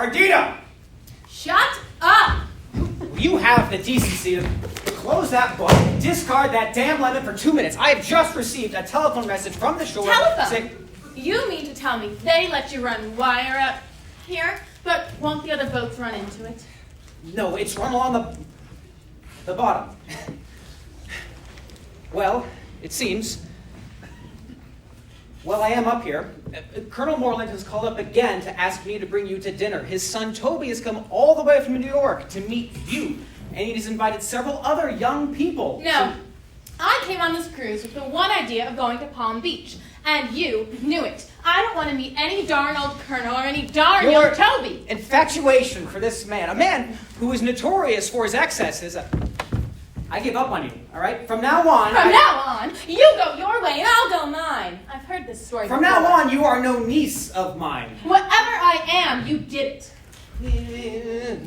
Ardita! Shut up! You have the decency to close that book, discard that damn lemon for 2 minutes. I have just received a telephone message from the shore. Telephone? You mean to tell me they let you run wire up here, but won't the other boats run into it? No, it's run along the bottom. Well, it seems. Well, I am up here. Colonel Moreland has called up again to ask me to bring you to dinner. His son Toby has come all the way from New York to meet you, and he's invited several other young people. No, I came on this cruise with the one idea of going to Palm Beach, and you knew it. I don't want to meet any darn old colonel or any darn young Toby. Infatuation for this man, a man who is notorious for his excesses. I give up on you, all right? From now on... Now on, you go your way and I'll go mine. I've heard this story From before. now on, you are no niece of mine. Whatever I am, you did it.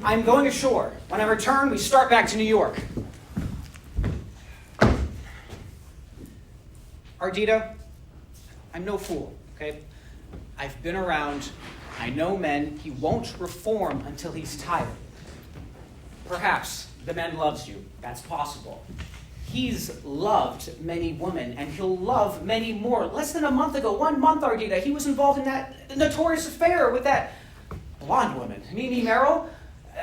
I'm going ashore. When I return, we start back to New York. Ardita, I'm no fool, okay? I've been around. I know men. He won't reform until he's tired. Perhaps the man loves you. That's possible. He's loved many women, and he'll love many more. Less than a month ago, 1 month, Ardita, he was involved in that notorious affair with that blonde woman, Mimi Merrill,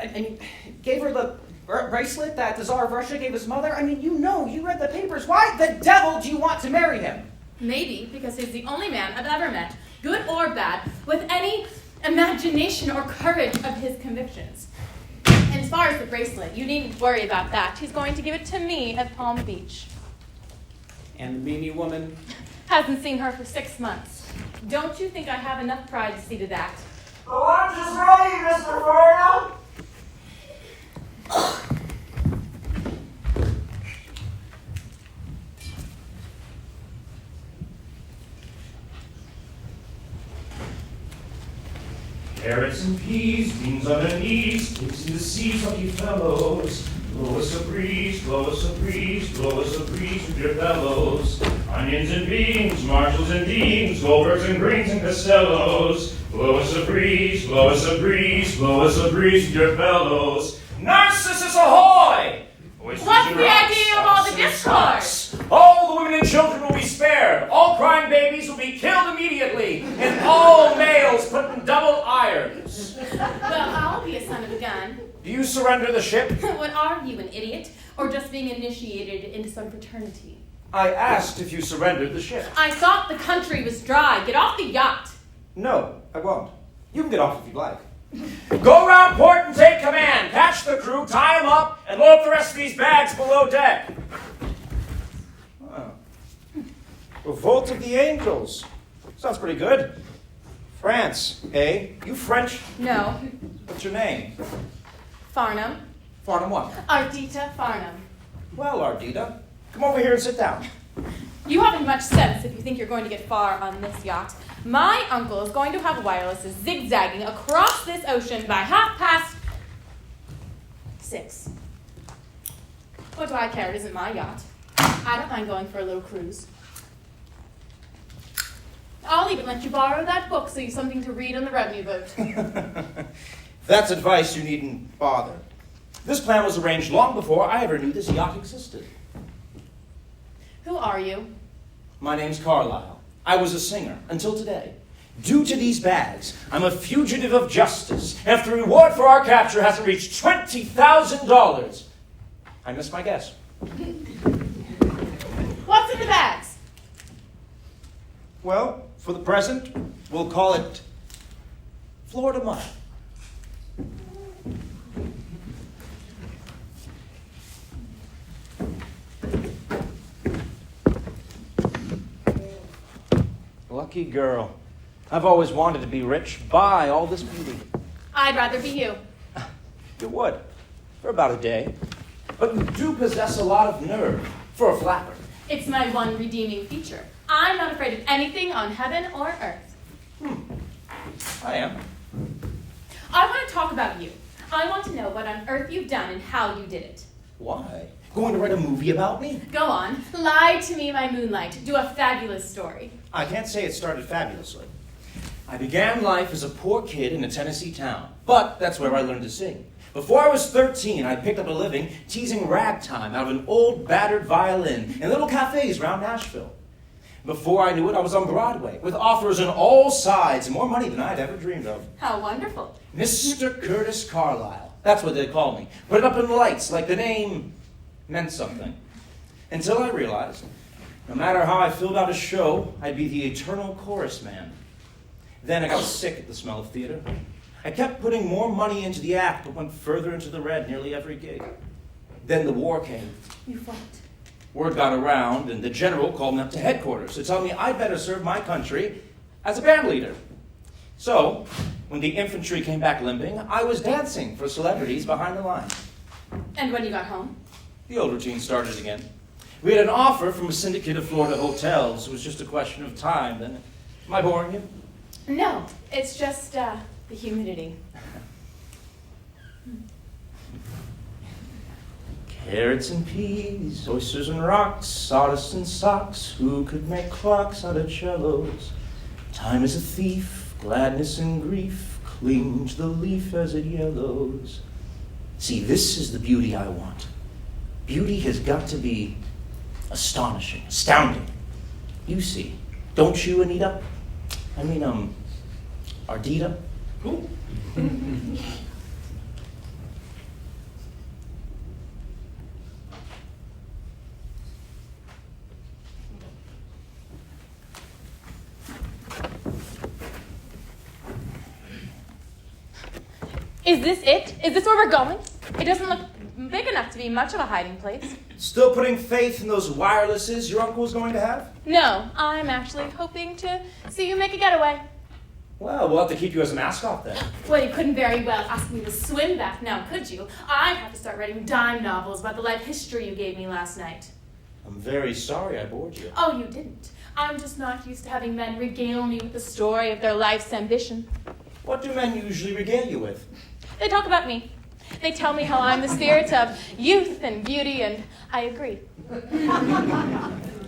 and gave her the bracelet that the Tsar of Russia gave his mother. I mean, you know, you read the papers. Why the devil do you want to marry him? Maybe because he's the only man I've ever met, good or bad, with any imagination or courage of his convictions. And as far as the bracelet, you needn't worry about that. He's going to give it to me at Palm Beach. And the Mimi woman? Hasn't seen her for 6 months. Don't you think I have enough pride to see to that? The lunch is ready, Mr. Farnam. Carrots and peas, beans on their knees, pigs in the sea, funky fellows. Blow us a breeze, blow us a breeze, blow us a breeze with your bellows. Onions and beans, marshalls and deans, goldbergs and greens and costellos. Blow us a breeze, blow us a breeze, blow us a breeze with your bellows. Narcissus ahoy! What's the idea of all the discourse? All the women and children will be spared. All crying babies will be killed immediately. And all males put in double irons. Well, I'll be a son of a gun. Do you surrender the ship? What are you, an idiot? Or just being initiated into some fraternity? I asked if you surrendered the ship. I thought the country was dry. Get off the yacht. No, I won't. You can get off if you'd like. Go round port and take command. Catch the crew, tie them up, and load the rest of these bags below deck. Oh. Revolt of the Angels. Sounds pretty good. France, eh? You French? No. What's your name? Farnam. Farnam what? Ardita Farnam. Well, Ardita, come over here and sit down. You haven't much sense if you think you're going to get far on this yacht. My uncle is going to have wirelesses zigzagging across this ocean by 6:30. What do I care? It isn't my yacht. I don't mind going for a little cruise. I'll even let you borrow that book so you've something to read on the revenue boat. That's advice you needn't bother. This plan was arranged long before I ever knew this yacht existed. Who are you? My name's Carlyle. I was a singer until today. Due to these bags, I'm a fugitive of justice, and if the reward for our capture hasn't reached $20,000, I missed my guess. What's in the bags? Well, for the present, we'll call it Florida money. Lucky girl. I've always wanted to be rich. Buy all this beauty. I'd rather be you. You would, for about a day. But you do possess a lot of nerve for a flapper. It's my one redeeming feature. I'm not afraid of anything on heaven or earth. I am. I want to talk about you. I want to know what on earth you've done and how you did it. Why? Going to write a movie about me? Go on. Lie to me, my moonlight. Do a fabulous story. I can't say it started fabulously. I began life as a poor kid in a Tennessee town, but that's where I learned to sing. Before I was 13, I picked up a living teasing ragtime out of an old battered violin in little cafes around Nashville. Before I knew it, I was on Broadway with offers on all sides and more money than I'd ever dreamed of. How wonderful. Mr. Curtis Carlyle, that's what they called me. Put it up in lights like the name meant something. Until I realized, no matter how I filled out a show, I'd be the eternal chorus man. Then I got sick at the smell of theater. I kept putting more money into the act, but went further into the red nearly every gig. Then the war came. You fought. Word got around, and the general called me up to headquarters to tell me I'd better serve my country as a band leader. So, when the infantry came back limping, I was dancing for celebrities behind the line. And when you got home? The old routine started again. We had an offer from a syndicate of Florida hotels. It was just a question of time. Then, am I boring you? No, it's just the humidity. Carrots and peas, oysters and rocks, sawdust and socks. Who could make clocks out of cellos? Time is a thief, gladness and grief cling to the leaf as it yellows. See, this is the beauty I want. Beauty has got to be astonishing, astounding. You see, don't you, Anita? I mean, Ardita? Who? Is this it? Is this where we're going? It doesn't look big enough to be much of a hiding place. Still putting faith in those wirelesses your uncle was going to have? No, I'm actually hoping to see you make a getaway. Well, we'll have to keep you as a mascot then. Well, you couldn't very well ask me to swim back now, could you? I'd have to start writing dime novels about the life history you gave me last night. I'm very sorry I bored you. Oh, you didn't. I'm just not used to having men regale me with the story of their life's ambition. What do men usually regale you with? They talk about me. They tell me how I'm the spirit of youth and beauty, and I agree.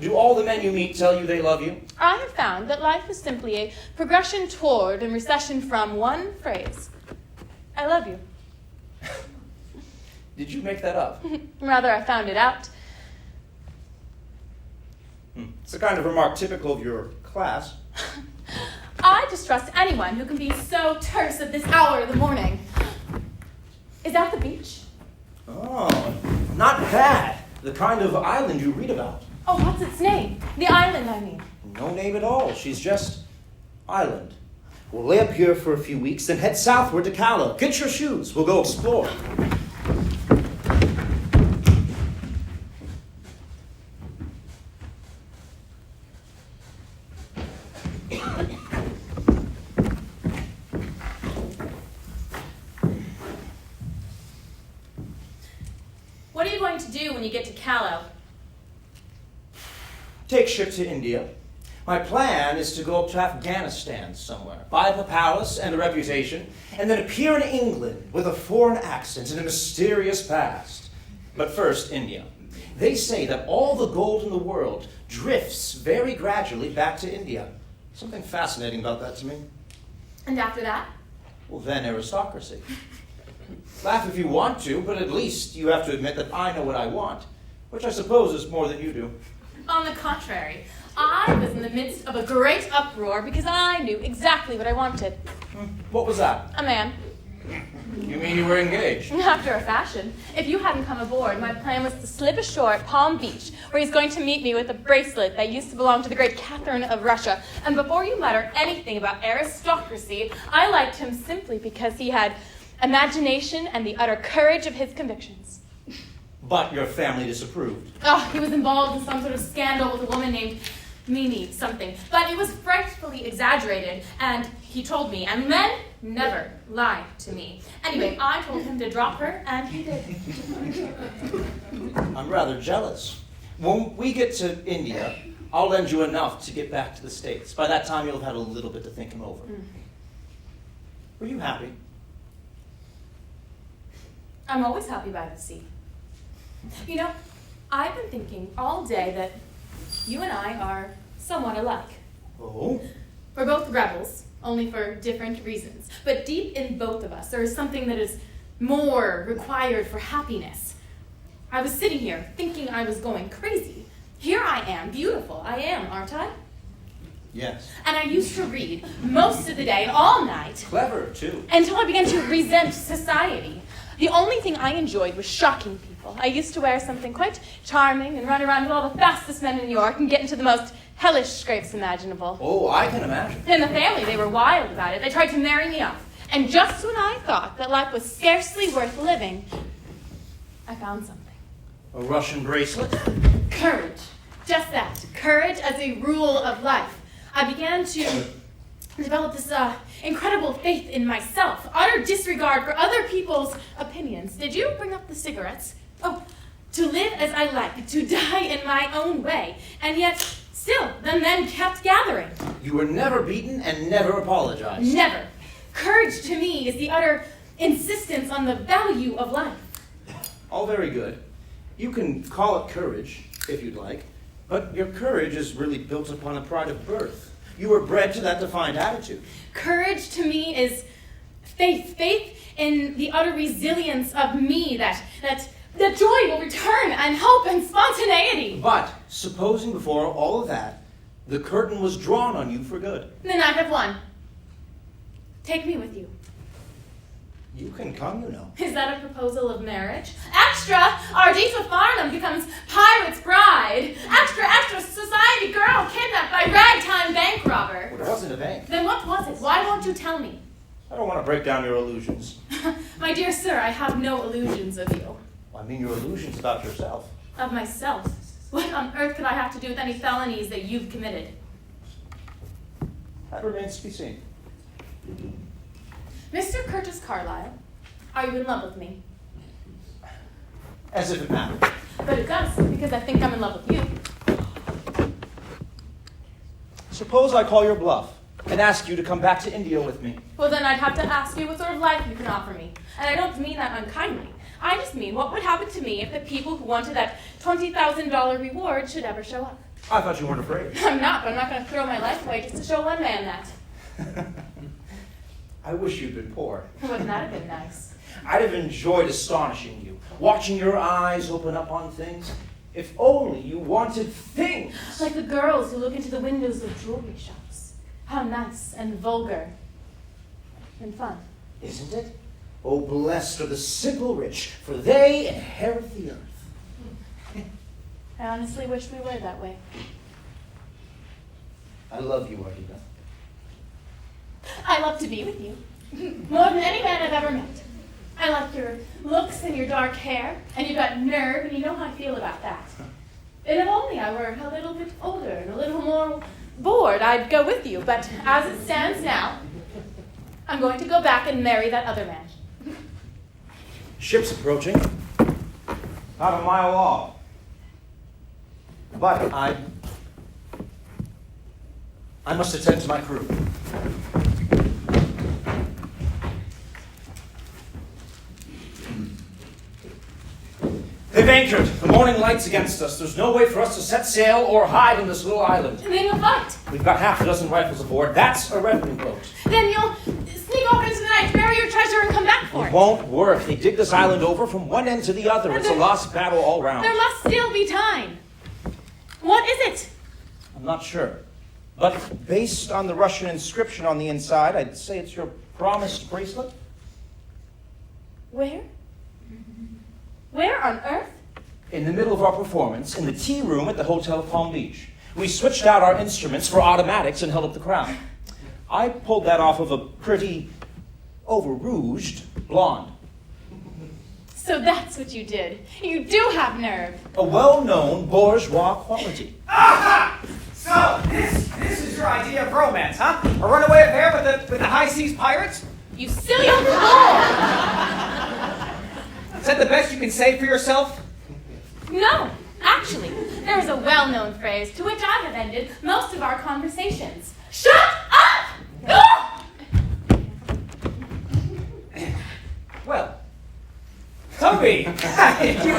Do all the men you meet tell you they love you? I have found that life is simply a progression toward and recession from one phrase. I love you. Did you make that up? Rather, I found it out. It's a kind of remark typical of your class. I distrust anyone who can be so terse at this hour of the morning. Is that the beach? Oh, not bad. The kind of island you read about. Oh, what's its name? The island, I mean. No name at all. She's just island. We'll lay up here for a few weeks, then head southward to Calo. Get your shoes. We'll go explore. What are you going to do when you get to Calo? Take ship to India. My plan is to go up to Afghanistan somewhere, buy up a palace and a reputation, and then appear in England with a foreign accent and a mysterious past. But first, India. They say that all the gold in the world drifts very gradually back to India. Something fascinating about that to me. And after that? Well, then aristocracy. Laugh if you want to, but at least you have to admit that I know what I want, which I suppose is more than you do. On the contrary, I was in the midst of a great uproar because I knew exactly what I wanted. What was that? A man. You mean you were engaged? After a fashion. If you hadn't come aboard, my plan was to slip ashore at Palm Beach, where he's going to meet me with a bracelet that used to belong to the great Catherine of Russia. And before you mutter anything about aristocracy, I liked him simply because he had imagination and the utter courage of his convictions. But your family disapproved. Oh, he was involved in some sort of scandal with a woman named Mimi something. But it was frightfully exaggerated, and he told me, and men never lie to me. Anyway, I told him to drop her, and he did. I'm rather jealous. When we get to India, I'll lend you enough to get back to the States. By that time, you'll have had a little bit to think him over. Were you happy? I'm always happy by the sea. You know, I've been thinking all day that you and I are somewhat alike. Oh? We're both rebels, only for different reasons. But deep in both of us, there is something that is more required for happiness. I was sitting here thinking I was going crazy. Here I am, beautiful. I am, aren't I? Yes. And I used to read most of the day, all night. Clever, too. Until I began to resent society. The only thing I enjoyed was shocking people. I used to wear something quite charming and run around with all the fastest men in New York and get into the most hellish scrapes imaginable. Oh, I can imagine. In the family, they were wild about it. They tried to marry me off. And just when I thought that life was scarcely worth living, I found something. A Russian bracelet? Courage. Just that. Courage as a rule of life. I began to develop this incredible faith in myself, utter disregard for other people's opinions. Did you bring up the cigarettes? Oh, to live as I like, to die in my own way, and yet still the men kept gathering. You were never beaten and never apologized. Never. Courage to me is the utter insistence on the value of life. All very good. You can call it courage, if you'd like, but your courage is really built upon a pride of birth. You were bred to that defined attitude. Courage to me is faith. Faith in the utter resilience of me, that joy will return, and hope and spontaneity. But supposing before all of that, the curtain was drawn on you for good. Then I have won. Take me with you. You can come, you know. Is that a proposal of marriage? Extra! Ardita Farnam becomes pirate's bride. Extra, extra, society girl kidnapped by ragtime bank robber. Well, it wasn't a bank. Then what was it? Why won't you tell me? I don't want to break down your illusions. My dear sir, I have no illusions of you. I mean your illusions about yourself. Of myself. What on earth could I have to do with any felonies that you've committed? That remains to be seen. Mr. Curtis Carlyle, are you in love with me? As if it mattered. But it does, because I think I'm in love with you. Suppose I call your bluff and ask you to come back to India with me. Well, then I'd have to ask you what sort of life you can offer me. And I don't mean that unkindly. I just mean what would happen to me if the people who wanted that $20,000 reward should ever show up. I thought you weren't afraid. I'm not, but I'm not going to throw my life away just to show one man that. I wish you'd been poor. Wouldn't that have been nice? I'd have enjoyed astonishing you, watching your eyes open up on things. If only you wanted things. Like the girls who look into the windows of jewelry shops. How nice and vulgar and fun. Isn't it? Oh, blessed are the simple rich, for they inherit the earth. I honestly wish we were that way. I love you, Ardita. I love to be with you. More than any man I've ever met. I like your looks and your dark hair, and you've got nerve, and you know how I feel about that. And if only I were a little bit older and a little more bored, I'd go with you. But as it stands now, I'm going to go back and marry that other man. Ship's approaching. Not a mile off. But I must attend to my crew. They've anchored. The morning light's against us. There's no way for us to set sail or hide on this little island. And then you'll fight. We've got half a dozen rifles aboard. That's a revenue boat. Then you'll sneak off into the night, bury your treasure, and come back for It it. won't work. They dig this island over from one end to the other. It's a lost battle all round. There must still be time. What is it? I'm not sure. But based on the Russian inscription on the inside, I'd say it's your promised bracelet. Where? Where on earth? In the middle of our performance, in the tea room at the Hotel Palm Beach. We switched out our instruments for automatics and held up the crowd. I pulled that off of a pretty over-rouged blonde. So that's what you did. You do have nerve. A well-known bourgeois quality. Aha! So, this is your idea of romance, huh? A runaway affair with the high seas pirates? You silly old fool! Is that the best you can say for yourself? No, actually, there is a well-known phrase to which I have ended most of our conversations. Shut up! Well, Toby, you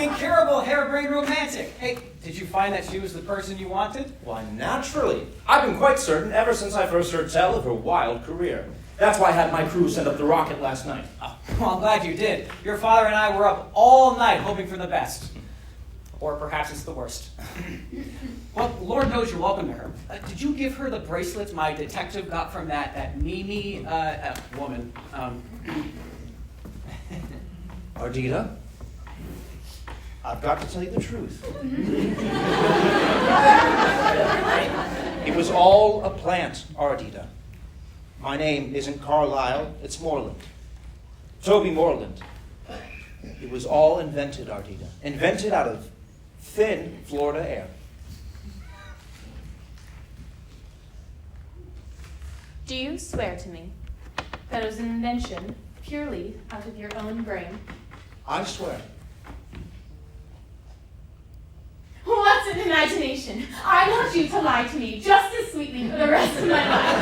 incurable harebrained romantic. Hey, did you find that she was the person you wanted? Why, naturally. I've been quite certain ever since I first heard tell of her wild career. That's why I had my crew send up the rocket last night. Oh, well, I'm glad you did. Your father and I were up all night hoping for the best. Or perhaps it's the worst. Well, Lord knows you're welcome to her. Did you give her the bracelets my detective got from that Mimi woman? Ardita, I've got to tell you the truth. It was all a plant, Ardita. My name isn't Carlyle, it's Moreland. Toby Moreland. It was all invented, Ardita. Invented out of thin Florida air. Do you swear to me that it was an invention purely out of your own brain? I swear. What's an imagination? I want you to lie to me just as sweetly for the rest of my life.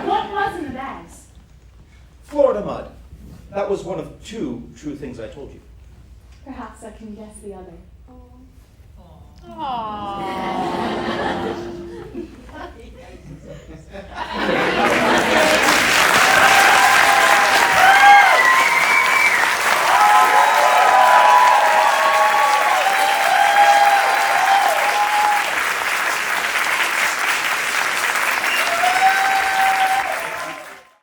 What was in the bags? Florida mud. That was one of two true things I told you. Perhaps I can guess the other. Aww.